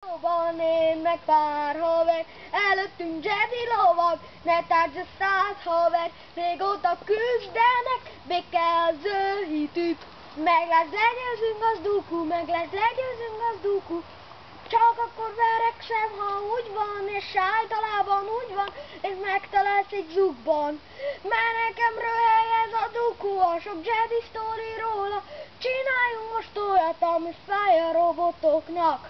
Van én meg pár haver, előttünk Jedi lovag, ne tárgy a 100 haver, régóta küzdenek, béke az ő hitük. Meg lesz, legyőzünk az dúkú, meg lesz, legyőzünk az dúkú. Csak akkor verekszem, ha úgy van, és általában úgy van, és megtalálsz egy zugban. Mert nekem röhely ez a dúkú, a sok Jedi sztori róla. Csináljunk most olyat, ami fáj a robotoknak.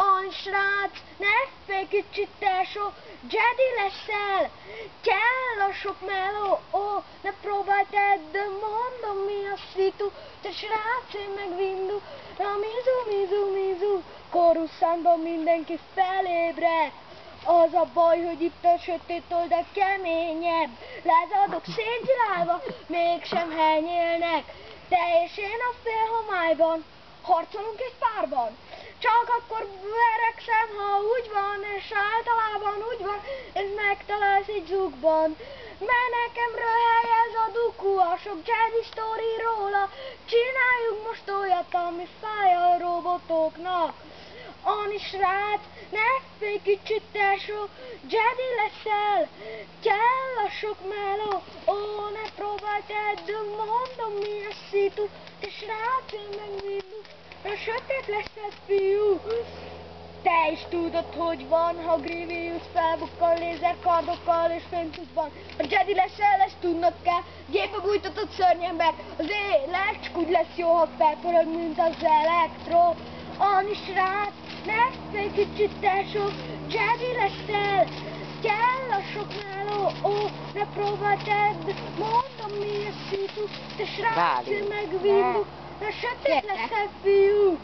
Any srác, ne félj kicsit tesó, Jedi leszel, kell a sok meló, ó, ne próbálj tedd, mondom mi a szitu, te srác, én meg Windu, a mizu, Coruscantban mindenki felébred. Az a baj, hogy itt a sötét oldal keményebb, lázadok szétgyilálva, mégsem henyélnek, te és én a félhomályban, harcolunk egy párban. Csak akkor verekszem, ha úgy van, és általában úgy van, és megtalálsz egy zugban. Mert nekem röhely ez a dúkú, a sok Jedi sztori róla. Csináljunk most olyat, ami fáj a robotoknak. Ani srác, ne félj kicsit tesó, Jedi leszel, kell a sok meló, ó, ne próbálj tedd, mondom mi a szitu, te srác, én meg Windu, a sötét lesz fiú. Te is tudod, hogy van, ha Grievous felbukkal lézerkardokkal és fénytűzban. A Jedi leszel, ezt tudnod kell, gépe bújtatott szörnyember, az élet csak úgy lesz jó, ha felpörög, mint az elektro. Ani srác, ne félj kicsit tesó, Jedi leszel, kell a sok meló, ó, ne próbálj tedd, mondom mi a szitu, te srác, én meg Windu, a sötét leszel fiú.